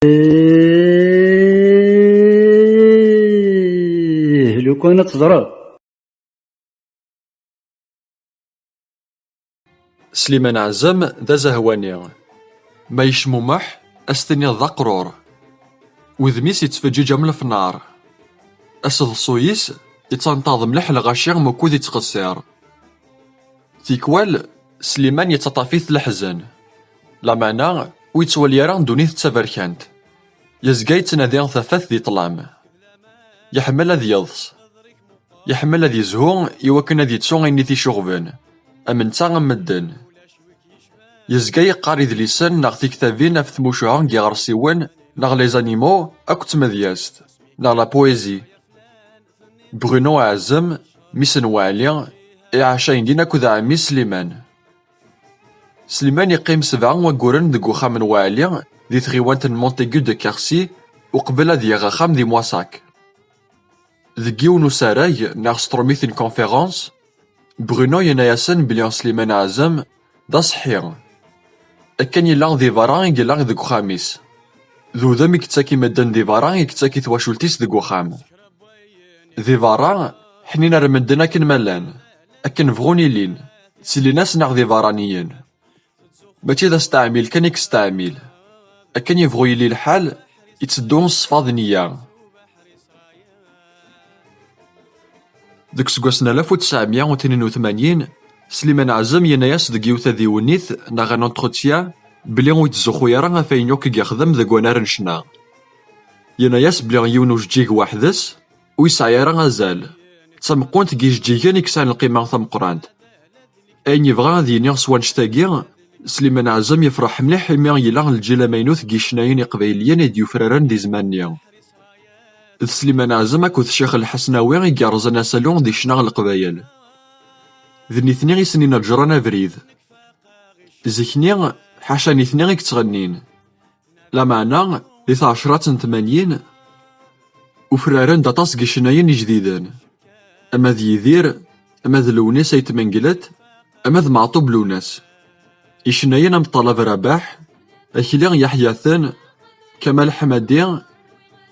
لو كانت تزرع سليمان عزام ذا زهواني ما يشمومح أستني ذا قرور وذميس يتفجج من الفنار أسد الصويس يتنتظم مليح الغاشير مكود يتقصير تيكوال سليمان يتطافيث الحزن لا معنى ويتولي راه دونيث تسافركانت يزقا يتنادي ثفاث ذي طلام يحمل ذي يضص يحمل ذي زهو يوكن ذي تسو غيني ذي شغبن أمن تا غمدن يزقا يقاري ذي لسان ناغ تيكتافين أف ثموشوها نجي غرسيون ناغ لي زانيمو أكو تمذياست ناغ لا بويزي برونو عزم ميسن وعلي إعاشاين دينا كو ذا عمي سليمان يقيم 7 وقورن دقو خامن وعلي ذي ثغيوانت مونتيغو دو كارسي وقبل ذي غاخام ذي مواساك ذي ونو ساراي ناغ ستروميث كونفيرونس برونو يناياسن بليون سليمان عزم دا صحيح أكن يلان ذي فاران يقلان دقو خاميس ذو ذم يكتاكي مدن ذي فاران يكتاكي ثواشولتيس دقو خام ذي فاران حنين رمدنا كن ملان أكن فغوني لين تسلي ناس ناغ ذي فارانيين ماشي ذا استعميل كان يكستعميل أكن يبغو يلي الحال يتسدون الصفاض نيا ديك سكواسنا 1982 سليمان عزم يناياس دك يوثا ذي ونيث ناغ ان انتروتيان بلي ويتزوخو يرا فاين يوك يخدم ذا كونار نشنا يناياس بلي يونو جيج واحدس ويسعى راه غازال تمقونت كي جيجان يكسان القيمة ثمقراند أين يبغى ذي نيغ سوان شتاقي سليمان عزم يفرح مليح مي يلا الجيل ماينوث كي شنايين يقبايليين يديو فراران دي زمانيا سليمان عزم أكو الشيخ الحسناوي يقارزنا سالون دي شنا القبايل ذني ثني سنين جرانا فريد زيكني حاشا نيثني كتغنين لا معنى دي 10 وفراران داطاس كي شنايين جديدان أما ذي يدير أما ذي لونيس يتمنقلت أما ذي معطوب لوناس يشنايين أم طلب رباح أكلي يحيى ثان كمال حمادي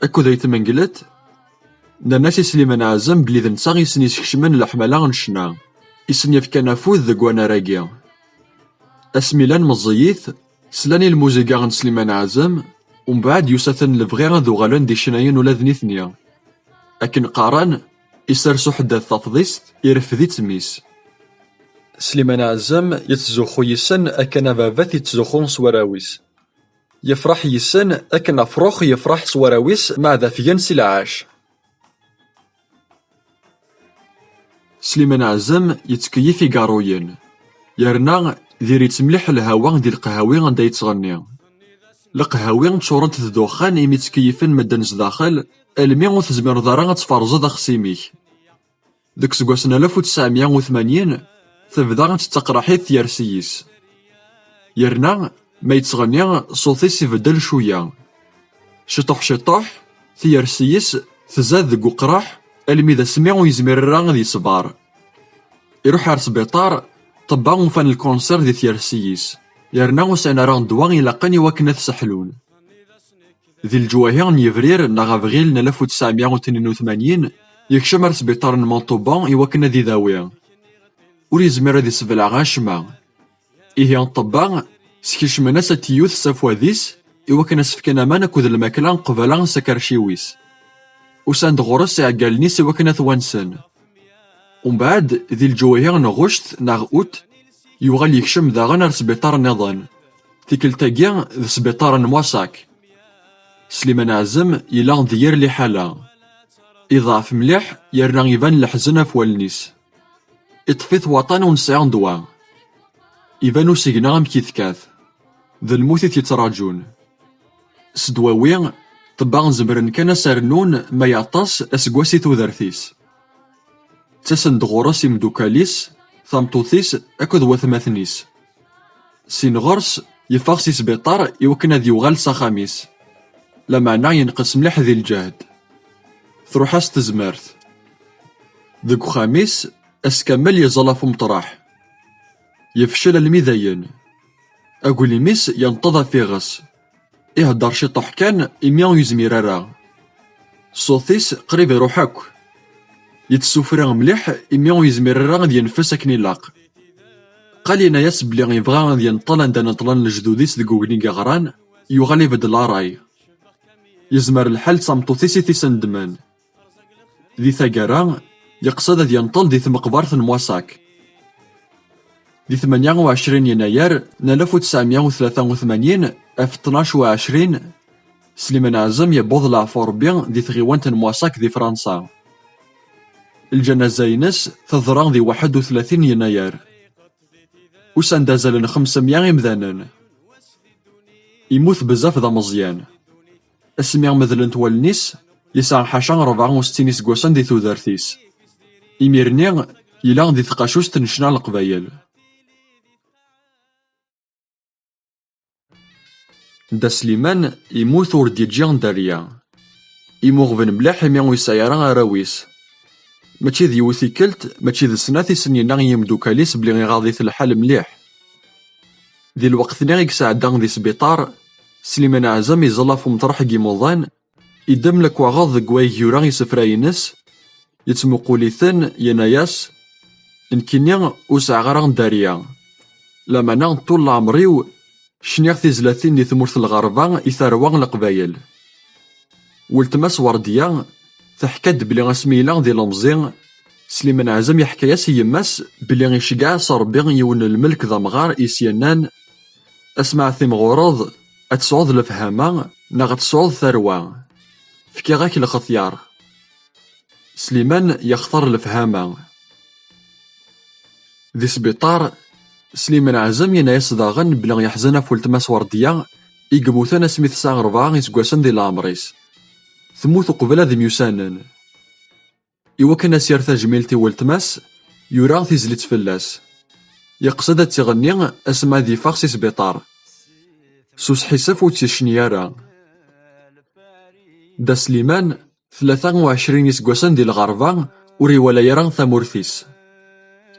أكو ذي يتمنقلت ناناس سليمان عزم بلي ذا نساغ يسني سكشمن الحمالة نشنا يسني في كنافوذ ذا كوانا راكيا أسميلان مزيث سلاني الموزيكا غن سليمان عزم ومن بعد يوساثن الفغير ذو غالون دي شنايين ولا ذني ثنيا أكن قارن يسرسو حدا ثافضيست يرفذي تميس سليمان عزم يتزوخو يسن أكن فافات يتزوخون سواراويس يفرح يسن أكن فروخ يفرح سواراويس مع ذا فيان سلعاش سليمان عزم يتكيف يقاروين يرنا ذيري تملح الهوا ديال القهاوي غندا يتغني القهاوي تشورنت الدخان يمي تكيفن مدن زداخل المي وتزمر ضرا تفرزد خصيميك ديك سكواسنا 1980 تبدا تتقرحيث يرسيس يرنا ما يتغني صوتيس يبدل شويه شطوح شطوح ثيرسيس تزاد ذك قراح المي ذا سميع ويزمر راه ذي صبار يروح على السبيطار طبا وفان الكونسير دي ثيرسيس يرنا وسعنا راه دواغ يلاقاني وكنا تسحلون ذي الجواهر نيفرير ناغ افغيل 1982 يكشم على السبيطار مونطوبان يوكنا ذي ذاوية وريزمير ذي سبلع غاشما إيه نطبا سكيشمنا ستيوث سافواديس يوكنا سفكنا ما ناكو ذا الماكلة قبلا سكرشيويس وساند غورس يعقالني سيوكنا ثوانسن ومن بعد ذي الجواهر نغشت ناغ اوت يوغال يكشم داغن على سبيطار نظن تيكلتاكيا ذا سبيطار مواساك سليمان عزم يلا دير لي حالة يضعف مليح يرنا يبان الحزن فوالنيس يطفيث وطن ونسعي دوا يبانو سيقنا غام كيثكاث ذا الموت يتراجون سدواوي طبا نزمرن كان سارنون ما يعطاس اسكواسي ثوذرثيس تسند غورس يمدوكاليس ثامطوثيس أكد وثماثنيس سين غرس يفاغسي سبيطار يوكنا ذي وغال ساخاميس لا معنى ينقص مليح ذي الجهد ثروحاس تزمارث ذك خاميس أسكمل يزلا في مطراح يفشل المذاين أقول ميس ينتظى في غس يهدر شي طوح كان إميا يزمير راه صوتيس قريب يروح هاك يتسوفرا مليح إميا يزمير راه غادي ينفس أكني لاق قال لنا ياس بلي يبغى غادي ينطل عندنا نطلان لجدوديس ديك وكني غران يغالي بدل راي يزمر الحال صامتوثيس تيسندمان دي ثاقرا يقصد هاد ينطل دي مقبرة المواصاك دي 28 يناير 1983 في 12 سليمان عزم يبوظ العفور بيان دي ثغيوانت المواصاك دي فرنسا الجنازة ينس تضران دي 31 يناير وساندازلن 500 إمذانا يموت بزاف ذا مزيان اسمي مذلنت والنيس يسعى حاشا 64 سكواسان دي ثودارتيس إميرني يلا دي ثقاشوس تنشنا القبايل دا سليمان يموت ورد يجي داريا يموغبن ملاح يميغ يسايرا أراويس ماشي ذي وثيكلت ماشي ذي سناتي سنينا يمدوكاليس بلي غاضي الحال مليح ذي الوقت ناغيك ساعدان ذي سبيطار سليمان عزم يزلا في مطرح كيموضان يدم لك وغاض كواي يورا يسفراينس يتمقوليثن يناياس انكينيا وسع غران داريا لما نان طول عمريو شنيغ تيزلاتين دي ثمورث الغربة يثاروان القبايل والتماس ورديا تحكد بلي غاسميلا دي لمزين سليمان عزم يحكياس يماس بلي غيشقع صربي يون الملك ذا مغار إسيانان أسمع ثيم غروض أتسعود الفهامة ناغ تسعود ثروة فكي غاك الخطيار سليمان يختار الفهامة ذي سبيطار سليمان عزم ينايس داغن بلا يحزن فولتماس ورديا يقموثان سميث ساعة 4 يسكواسن دي لامريس ثموث قبل ذي ميوسانن إوكنا سير تجميلتي والتماس يورا تيزلت فلاس يقصد تغني اسما ذي فاغسي سبيطار سوس حساف وتشنيارا دا سليمان 23 يسكواسن دي الغربة وري ولا يران ثمورثيس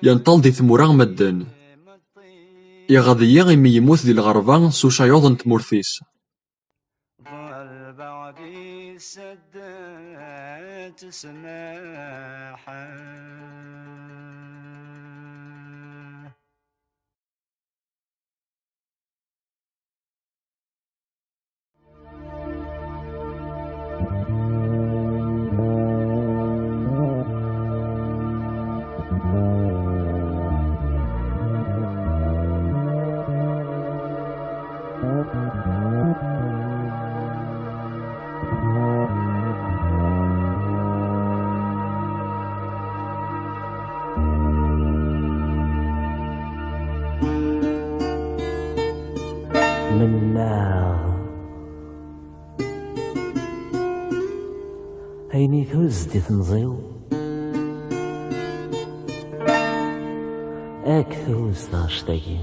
ينطل دي ثمورا مدن يغذي غيمي يموت دي الغربة سو شايوضن تمورثيس هيني ثوزدي تنزيو اك ثوز تاشتاقي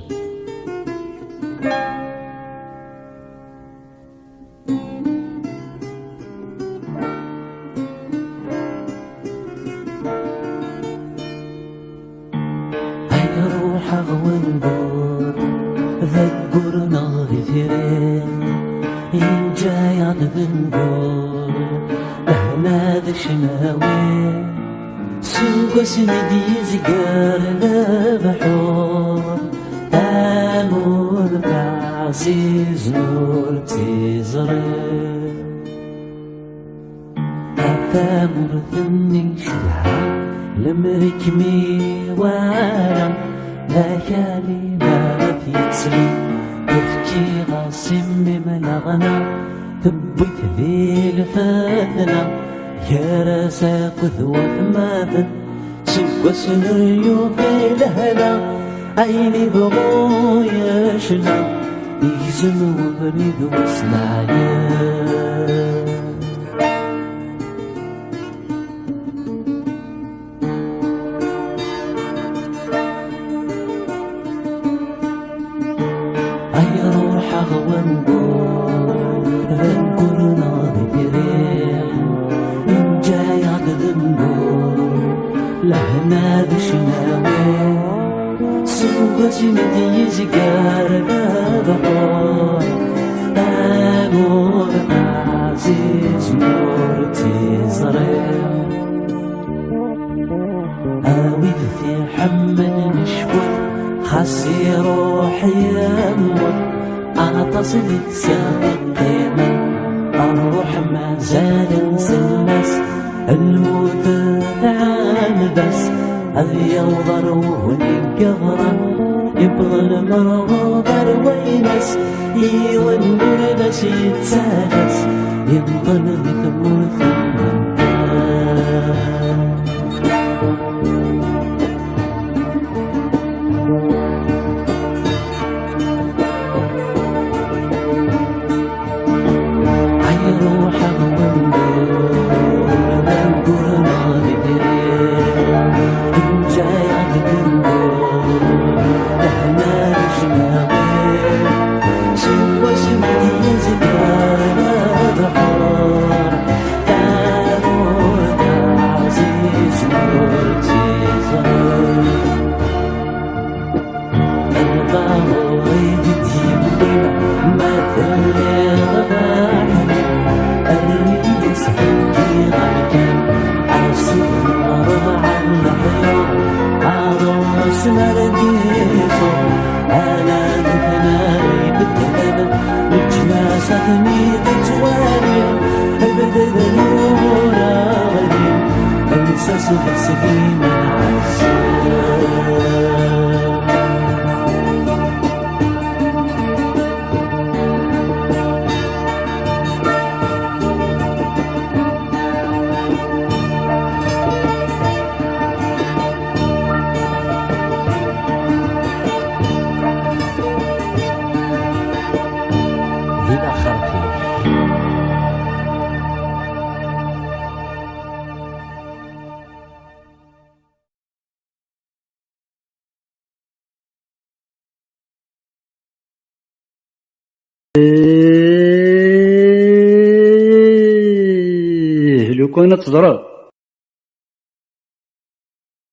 هيا روح اغوندور ذكرنا ذي ثيرين إن جاي عد بنقول لهنا ذا شناوي سوق سندي زقار لبحور تامور بعزيز نور تزرق تامور ثمني شدها لمركمي وانا ليالي ما في تسلي تفكي غاصم ملغنا ثبت ذي الفاذنة يا راسا قذوة ماذن سوى سنريو في الهنا عيني بغو يشنا يزن وبريد وصنايا لهنا بشناوي سوق سندي زقار بابا تصلي ساق قيما الروح ما زال نسلس الموت ثعان بس هذ يوضر ونقضرا يبغى المرغوب الوينس يولر باش يتسالس ينضل ثمور ثمان لو كان تزرع